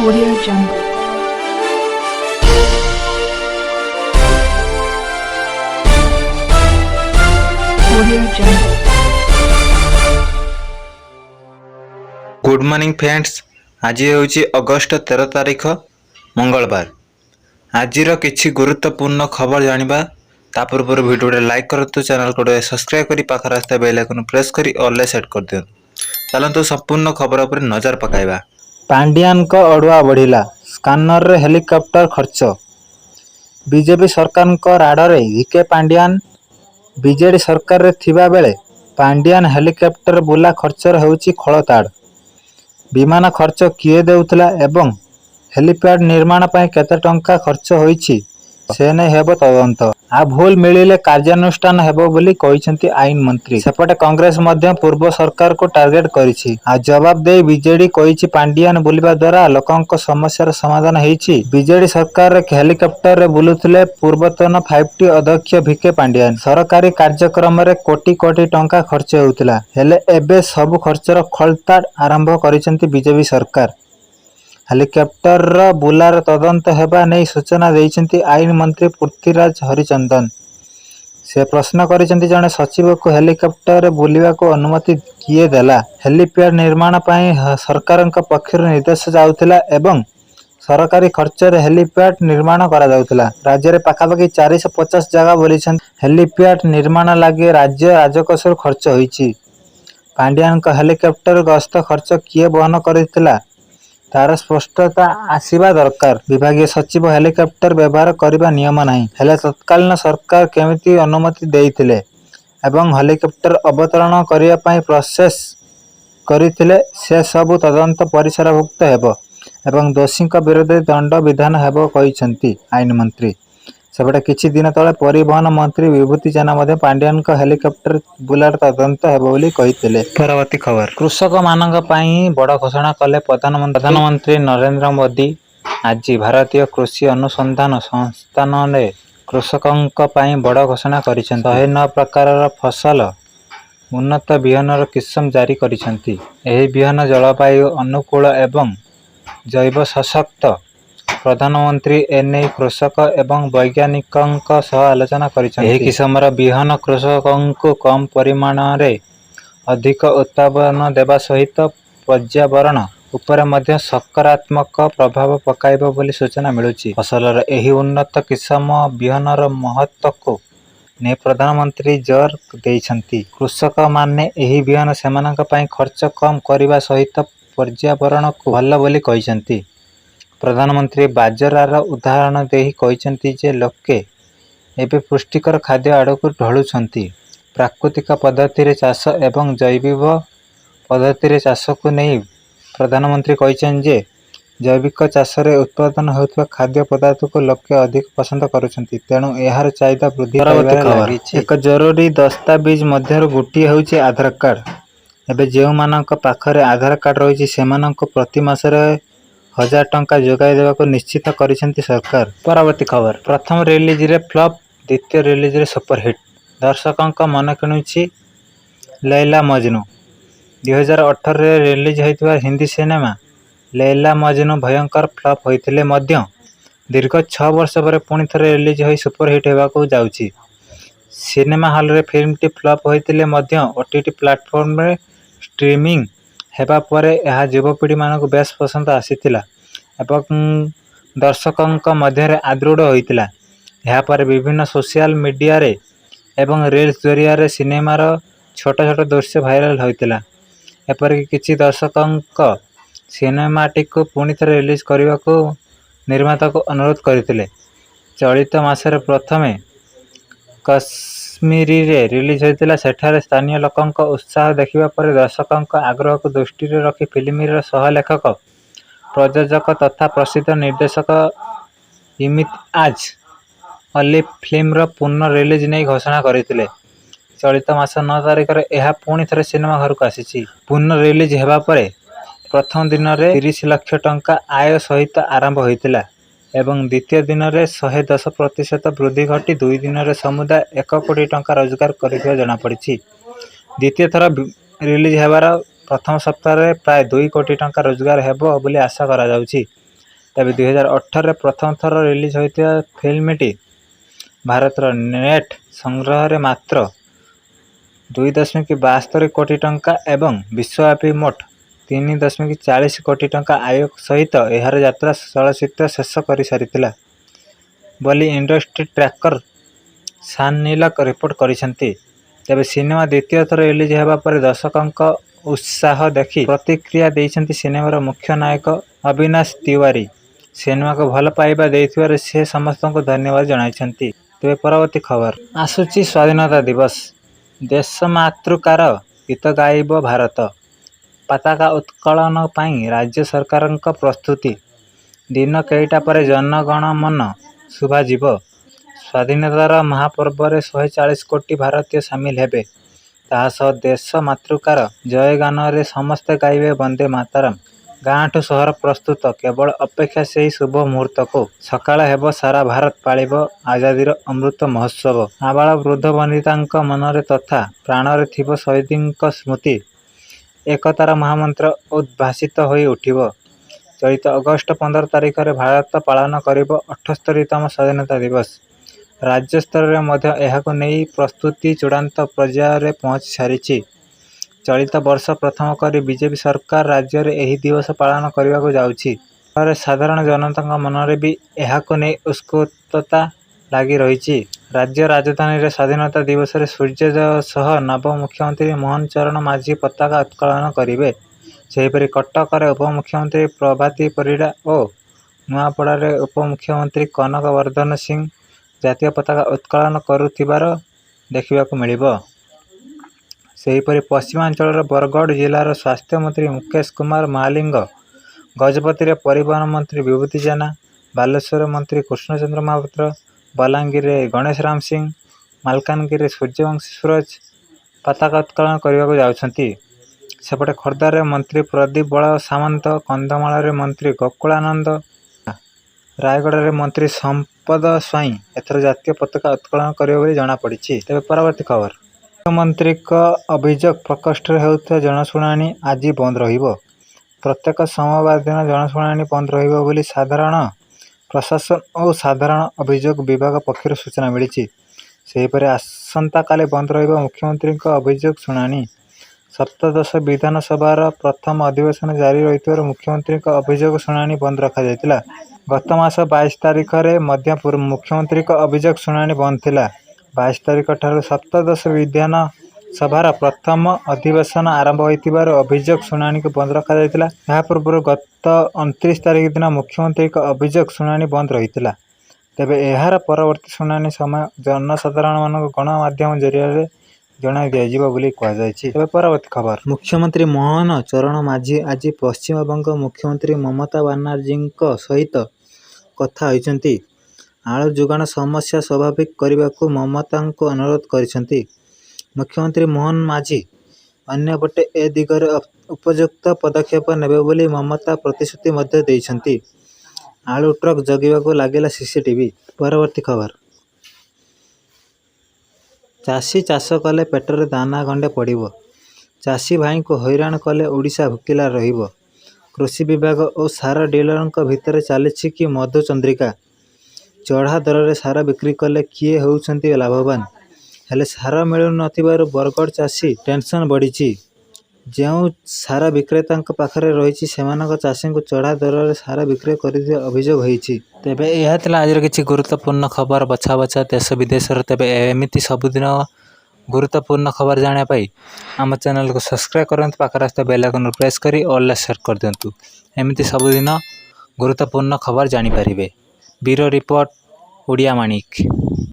Audio Jungle. Audio Jungle. Good morning friends. आज हूँ August 13 तारीख मंगलवार। आज किसी गुरुत्वपूर्ण खबर जानिबा ता पूर्व वीडियो लाइक करतु, चैनल को सब्सक्राइब करी पाखर आस्था बेल आइकन प्रेस करी ऑल सेट कर दियो। चलतु संपूर्ण खबर पर नजर पकाइबा। पांडियान को अड़ुआ बढ़िला, स्कानर रे हेलिकॉप्टर खर्च। बीजेपी सरकार को राडरे विके पांडियान। बीजेडी सरकार रे थिबा बेले पांडियान हेलिकॉप्टर बुला खर्चर होउची खळताड़। विमान खर्च किए देउथला एवं हेलीपैड निर्माण पाई केते टंका खर्च होईची से नै हेबो तदंत। आ भूल मिलिले कार्यानुष्ठान हेबो बोली कहिसेंती आईन मंत्री। सेपटे कांग्रेस मध्य पूर्व सरकार को टार्गेट करिछि। आ जवाब दे बीजेडी कहिछि पांडियान बुलिबा द्वारा लोकंक समस्यार समाधान हेइछि। बीजेडी सरकार रे हेलिकॉप्टर रे बुलुथले पूर्वतन 5T अध्यक्ष भिके पांडियान। सरकारी कार्यक्रम रे कोटी कोटी टंका खर्च होउतला, हेले एबे सब खर्चर खळताड़ आरंभ करिसेंती बीजेपी सरकार। हेलिकॉप्टर बुलार तदंत हेबा नै सूचना देइछन्ति आईन मंत्री पृथ्वीराज हरिचंदन। से प्रश्न करिसेंति जने सचिव को हेलिकॉप्टर बुलिबा को अनुमति किए देला। हेलीपैड निर्माण पाई सरकारक पक्षर निर्देश जाउतला एवं सरकारी खर्च रे हेलीपैड निर्माण करा जाउतला। राज्य रे पाखापाखि 450 जगह बोलिछन हेलीपैड निर्माण लागे राज्य राजकोष खर्च होईची। पांडियान का हेलिकॉप्टर गस्त खर्च किए वहन करितला तार स्पष्टता आसीबा दरकार। विभागीय सचिव हेलिकॉप्टर व्यवहार करबा नियम नाही, हेले तत्कालीन सरकार केमिति अनुमति देइथिले एवं हेलिकॉप्टर अवतरण करिया पाई प्रोसेस करिथिले से सब तदंत परिसरभुक्त हेबो एवं दोषी विरोध दंड विधान हेबो कहिसंती आईन मंत्री। सेपटे किछि दिन तले परिवहन मंत्री विभूति जेना मध्ये पांडियान का हेलिकॉप्टर बुलार तदंत हेबो बोली कहिथिले। परवर्ती खबर। कृषक मानक पाई बड़ घोषणा कले प्रधानमंत्री नरेंद्र मोदी। आज भारतीय कृषि अनुसंधान संस्थान ने कृषकंक पाई बड़ घोषणा करिसेंती। 109 प्रकारर फसल उन्नत बिहनर किस्म जारी करिसेंती। एही बिहन जलवायु अनुकूल एवं जैव सशक्त। प्रधानमंत्री एने कृषक एवं वैज्ञानिकंक सह आलोचना करिसेंती। एही किस्मर बिहन कृषकंकु कम परिमाण रे अधिक उत्पादन देवा सहित पर्यावरण उपरे मध्य सकारात्मक प्रभाव पकाइबो बोली सूचना मिलुची। फसलर एही उन्नत किस्म बिहनर महत्व को ने प्रधानमंत्री जोर देइछंती। कृषक माने एही बिहन सेमानक पई खर्च कम करिबा सहित पर्यावरण को भल बोली कहिसंती। प्रधानमंत्री बाजरार उदाहरण देही कहिसंती जे लोके एबे पुष्टिकर खाद्य आडकु ढळुछंती। प्राकृतिक पद्धति रे चाष एवं जैविक पद्धति रे चाष को नहीं प्रधानमंत्री कहिसें जे जैविक चाष रे उत्पादन होतबा खाद्य पदार्थ को लोके अधिक पसंद करूछंती, तेणु एहार चाहिदा वृद्धि पाइबारे लागिछि। एक जरूरी दस्तावेज मध्यरु गोटी होउछि आधार कार्ड। एबे जेउ मानक पाखरे आधार कार्ड रहिछि सेमानक प्रति मासरे 1000 टंका जोगाई देबा को निश्चित करिसेंती सरकार। परवर्ती खबर। प्रथम रिलीज रे फ्लॉप, द्वितीय रिलीज रे सुपरहिट। दर्शकंक मन किणुछि लैला मजनू। 2018 रे रिलीज होइतबा हिंदी सिनेमा लैला मजनू भयंकर फ्लॉप होइथिले मध्य दीर्घ 6 वर्ष पर पुणी थरे रिलीज होई सुपरहिट हेबाकू जाउछि। सिनेमा हॉल रे फिल्मटी फ्लॉप होइथिले मध्य ओटीटी प्लेटफॉर्म रे स्ट्रीमिंग हेबा परे एहा युवपीढ़ी मानक बेस पसंद आसीथिला एवं दर्शकंक मध्य रे आदृढ़ होइथिला। एहा पर विभिन्न सोशल मीडिया रे एवं रील्स जरिया रे सिनेमार छोट छोट दृश्य भाइराल होइतिला। एपरिक किछि दर्शकंक सिनेमाटी को पुणी थरे रिलीज करने को निर्माता को अनुरोध करथिले। चलित मासरे प्रथमे कश्मीरी रे रिलीज होइतिला। सेठारे स्थानीय लोकंक उत्साह देखिबा परे दर्शकंक आग्रह को दृष्टि रे रखि फिल्मर सह लेखक प्रयोजक तथा प्रसिद्ध निर्देशक इम्तियाज अली फिल्मर पुनः रिलीज नहीं घोषणा करथिले। चलित मास 9 तारिख रे एहा पुणी थरे सिनेमा घर को आसीछि। पुनः रिलीज हेबा परे प्रथम दिन रे 30 लाख टंका आय सहित आरंभ होइतिला एवं द्वितीय दिन रे 110% वृद्धि घटी 2 दिन रे समुदाय 1 कोटी टंका रोजगार करिथिबा जणा पड़िछि। द्वितीय थर रिलीज हेबार प्रथम सप्ताह रे प्राय 2 कोटी टंका रोजगार हेबो बोली आशा करा जाउछि। ତେବେ 2018ରେ ପ୍ରଥମ ଥର ରିଲିଜ୍ ହୋଇଥିବା ଫିଲ୍ମଟି ଭାରତର ନେଟ୍ ସଂଗ୍ରହରେ ମାତ୍ର 2.72 କୋଟି ଟଙ୍କା ଏବଂ ବିଶ୍ୱବ୍ୟାପୀ ମୋଟ 3.40 କୋଟି ଟଙ୍କା ଆୟ ସହିତ ଏହାର ଯାତ୍ରା ଚଳଚ୍ଚିତ୍ର ଶେଷ କରିସାରିଥିଲା ବୋଲି ଇଣ୍ଡଷ୍ଟ୍ରି ଟ୍ରାକର ସାନ୍ ନିଲକ ରିପୋର୍ଟ କରିଛନ୍ତି। ତେବେ ସିନେମା ଦ୍ୱିତୀୟ ଥର ରିଲିଜ୍ ହେବା ପରେ ଦର୍ଶକଙ୍କ ଉତ୍ସାହ ଦେଖି ପ୍ରତିକ୍ରିୟା ଦେଇଛନ୍ତି ସିନେମାର ମୁଖ୍ୟ ନାୟକ ଅବିନାଶ ତିୱାରୀ। ସିନେମାକୁ ଭଲ ପାଇବା ଦେଇଥିବାରୁ ସେ ସମସ୍ତଙ୍କୁ ଧନ୍ୟବାଦ ଜଣାଇଛନ୍ତି। ତେବେ ପରବର୍ତ୍ତୀ ଖବର ଆସୁଛି ସ୍ୱାଧୀନତା ଦିବସ। ଦେଶ ମାତୃକାର ଗୀତ ଗାଇବ ଭାରତ। ପତାକା ଉତ୍ତୋଳନ ପାଇଁ ରାଜ୍ୟ ସରକାରଙ୍କ ପ୍ରସ୍ତୁତି। ଦିନ କେଇଟା ପରେ ଜନଗଣମନ ଶୁଭାଯିବ। ସ୍ୱାଧୀନତାର ମହାପର୍ବରେ 140 କୋଟି ଭାରତୀୟ ସାମିଲ ହେବେ। ତାହା ସହ ଦେଶ ମାତୃକାର ଜୟଗାନରେ ସମସ୍ତେ ଗାଇବେ ବନ୍ଦେ ମାତରମ୍। ଗାଁଠୁ ସହର ପ୍ରସ୍ତୁତ, କେବଳ ଅପେକ୍ଷା ସେହି ଶୁଭ ମୁହୂର୍ତ୍ତକୁ। ସକାଳ ହେବ ସାରା ଭାରତ ପାଳିବ ଆଜାଦିର ଅମୃତ ମହୋତ୍ସବ। ଆବାଳ ବୃଦ୍ଧ ବନିତାଙ୍କ ମନରେ ତଥା ପ୍ରାଣରେ ଥିବ ଶହୀଦଙ୍କ ସ୍ମୃତି। ଏକତାର ମହାମନ୍ତ୍ର ଉଦ୍ଭାସିତ ହୋଇ ଉଠିବ। ଚଳିତ ଅଗଷ୍ଟ 15 ତାରିଖରେ ଭାରତ ପାଳନ କରିବ 78ତମ ସ୍ୱାଧୀନତା ଦିବସ। ରାଜ୍ୟ ସ୍ତରରେ ମଧ୍ୟ ଏହାକୁ ନେଇ ପ୍ରସ୍ତୁତି ଚୂଡ଼ାନ୍ତ ପର୍ଯ୍ୟାୟରେ ପହଞ୍ଚି ସାରିଛି। ଚଳିତ ବର୍ଷ ପ୍ରଥମ କରି ବିଜେପି ସରକାର ରାଜ୍ୟରେ ଏହି ଦିବସ ପାଳନ କରିବାକୁ ଯାଉଛି। ଫଳରେ ସାଧାରଣ ଜନତାଙ୍କ ମନରେ ବି ଏହାକୁ ନେଇ ଉତ୍ସୁକତା ଲାଗି ରହିଛି। ରାଜ୍ୟ ରାଜଧାନୀରେ ସ୍ୱାଧୀନତା ଦିବସରେ ସୂର୍ଯ୍ୟୋଦୟ ସହ ନବ ମୁଖ୍ୟମନ୍ତ୍ରୀ ମୋହନ ଚରଣ ମାଝୀ ପତାକା ଉତ୍ତୋଳନ କରିବେ। ସେହିପରି କଟକରେ ଉପମୁଖ୍ୟମନ୍ତ୍ରୀ ପ୍ରଭାତୀ ପରିଡ଼ା ଓ ନୂଆପଡ଼ାରେ ଉପମୁଖ୍ୟମନ୍ତ୍ରୀ କନକ ବର୍ଦ୍ଧନ ସିଂ ଜାତୀୟ ପତାକା ଉତ୍ତୋଳନ କରୁଥିବାର ଦେଖିବାକୁ ମିଳିବ। ସେହିପରି ପଶ୍ଚିମାଞ୍ଚଳର ବରଗଡ଼ ଜିଲ୍ଲାର ସ୍ୱାସ୍ଥ୍ୟମନ୍ତ୍ରୀ ମୁକେଶ କୁମାର ମହାଲିଙ୍ଗ, ଗଜପତିରେ ପରିବହନ ମନ୍ତ୍ରୀ ବିଭୂତି ଜେନା, ବାଲେଶ୍ୱର ମନ୍ତ୍ରୀ କୃଷ୍ଣଚନ୍ଦ୍ର ମହାପାତ୍ର, ବଲାଙ୍ଗୀରରେ ଗଣେଶ ରାମ ସିଂ, ମାଲକାନଗିରିରେ ସୂର୍ଯ୍ୟବଂଶୀ ସୁରଜ ପତାକା ଉତ୍ତୋଳନ କରିବାକୁ ଯାଉଛନ୍ତି। ସେପଟେ ଖୋର୍ଦ୍ଧାରେ ମନ୍ତ୍ରୀ ପ୍ରଦୀପ ବଳ ସାମନ୍ତ, କନ୍ଧମାଳରେ ମନ୍ତ୍ରୀ ଗୋକୁଳାନନ୍ଦ, ରାୟଗଡ଼ାରେ ମନ୍ତ୍ରୀ ସମ୍ପଦ ସ୍ୱାଇଁ ଏଥର ଜାତୀୟ ପତାକା ଉତ୍ତୋଳନ କରିବେ ବୋଲି ଜଣାପଡ଼ିଛି। ତେବେ ପରବର୍ତ୍ତୀ ଖବର ମୁଖ୍ୟମନ୍ତ୍ରୀଙ୍କ ଅଭିଯୋଗ ପ୍ରକୋଷ୍ଠରେ ହେଉଥିବା ଜନଶୁଣାଣି ଆଜି ବନ୍ଦ ରହିବ। ପ୍ରତ୍ୟେକ ସୋମବାର ଦିନ ଜନଶୁଣାଣି ବନ୍ଦ ରହିବ ବୋଲି ସାଧାରଣ ପ୍ରଶାସନ ଓ ସାଧାରଣ ଅଭିଯୋଗ ବିଭାଗ ପକ୍ଷରୁ ସୂଚନା ମିଳିଛି। ସେହିପରି ଆସନ୍ତାକାଲି ବନ୍ଦ ରହିବ ମୁଖ୍ୟମନ୍ତ୍ରୀଙ୍କ ଅଭିଯୋଗ ଶୁଣାଣି। ସପ୍ତଦଶ ବିଧାନସଭାର ପ୍ରଥମ ଅଧିବେଶନ ଜାରି ରହିଥିବାରୁ ମୁଖ୍ୟମନ୍ତ୍ରୀଙ୍କ ଅଭିଯୋଗ ଶୁଣାଣି ବନ୍ଦ ରଖାଯାଇଥିଲା। ଗତ ମାସ 22 ତାରିଖରେ ମଧ୍ୟ ମୁଖ୍ୟମନ୍ତ୍ରୀଙ୍କ ଅଭିଯୋଗ ଶୁଣାଣି ବନ୍ଦ ଥିଲା। 22 ତାରିଖ ଠାରୁ ସପ୍ତଦଶ ବିଧାନସଭାର ପ୍ରଥମ ଅଧିବେଶନ ଆରମ୍ଭ ହୋଇଥିବାରୁ ଅଭିଯୋଗ ଶୁଣାଣିକୁ ବନ୍ଦ ରଖାଯାଇଥିଲା। ଏହା ପୂର୍ବରୁ ଗତ 29 ତାରିଖ ଦିନ ମୁଖ୍ୟମନ୍ତ୍ରୀଙ୍କ ଅଭିଯୋଗ ଶୁଣାଣି ବନ୍ଦ ରହିଥିଲା। ତେବେ ଏହାର ପରବର୍ତ୍ତୀ ଶୁଣାଣି ସମୟ ଜନସାଧାରଣମାନଙ୍କୁ ଗଣମାଧ୍ୟମ ଜରିଆରେ ଜଣାଇ ଦିଆଯିବ ବୋଲି କୁହାଯାଇଛି। ତେବେ ପରବର୍ତ୍ତୀ ଖବର ମୁଖ୍ୟମନ୍ତ୍ରୀ ମୋହନ ଚରଣ ମାଝୀ ଆଜି ପଶ୍ଚିମବଙ୍ଗ ମୁଖ୍ୟମନ୍ତ୍ରୀ ମମତା ବାନାର୍ଜୀଙ୍କ ସହିତ କଥା ହୋଇଛନ୍ତି। ଆଳୁ ଯୋଗାଣ ସମସ୍ୟା ସ୍ୱାଭାବିକ କରିବାକୁ ମମତାଙ୍କୁ ଅନୁରୋଧ କରିଛନ୍ତି। ମୁଖ୍ୟମନ୍ତ୍ରୀ ମୋହନ ମାଝୀ ଅନ୍ୟପଟେ ଏ ଦିଗରେ ଉପଯୁକ୍ତ ପଦକ୍ଷେପ ନେବେ ବୋଲି ମମତା ପ୍ରତିଶ୍ରୁତି ମଧ୍ୟ ଦେଇଛନ୍ତି। ଆଳୁ ଟ୍ରକ୍ ଜଗିବାକୁ ଲାଗିଲା ସିସିଟିଭି। ପରବର୍ତ୍ତୀ ଖବର ଚାଷୀ ଚାଷ କଲେ ପେଟରେ ଦାନା ଗଣ୍ଡେ ପଡ଼ିବ। ଚାଷୀ ଭାଇଙ୍କୁ ହଇରାଣ କଲେ ଓଡ଼ିଶା ଭୋକିଲା ରହିବ। କୃଷି ବିଭାଗ ଓ ସାର ଡିଲରଙ୍କ ଭିତରେ ଚାଲିଛି କି ମଧୁ ଚନ୍ଦ୍ରିକା। ଚଢ଼ା ଦରରେ ସାର ବିକ୍ରି କଲେ କିଏ ହେଉଛନ୍ତି ଲାଭବାନ। ହେଲେ ସାର ମିଳୁନଥିବାରୁ ବରଗଡ଼ ଚାଷୀ ଟେନସନ୍ ବଢ଼ିଛି। ଯେଉଁ ସାର ବିକ୍ରେତାଙ୍କ ପାଖରେ ରହିଛି ସେମାନଙ୍କ ଚାଷୀଙ୍କୁ ଚଢ଼ା ଦରରେ ସାର ବିକ୍ରୟ କରିଥିବା ଅଭିଯୋଗ ହୋଇଛି। ତେବେ ଏହା ଥିଲା ଆଜିର କିଛି ଗୁରୁତ୍ୱପୂର୍ଣ୍ଣ ଖବର ବଛା ବଛା ଦେଶ ବିଦେଶର। ତେବେ ଏମିତି ସବୁଦିନ ଗୁରୁତ୍ୱପୂର୍ଣ୍ଣ ଖବର ଜାଣିବା ପାଇଁ ଆମ ଚ୍ୟାନେଲକୁ ସବସ୍କ୍ରାଇବ୍ କରନ୍ତୁ। ପାଖରେ ଆସିଥିବା ବେଲ୍ ଆଇକନ୍କୁ ପ୍ରେସ୍ କରି ଅଲ୍ରେ ସେଟ୍ କରିଦିଅନ୍ତୁ। ଏମିତି ସବୁଦିନ ଗୁରୁତ୍ୱପୂର୍ଣ୍ଣ ଖବର ଜାଣିପାରିବେ। ବ୍ୟୁରୋ ରିପୋର୍ଟ ଓଡ଼ିଆ ମାଣିକ।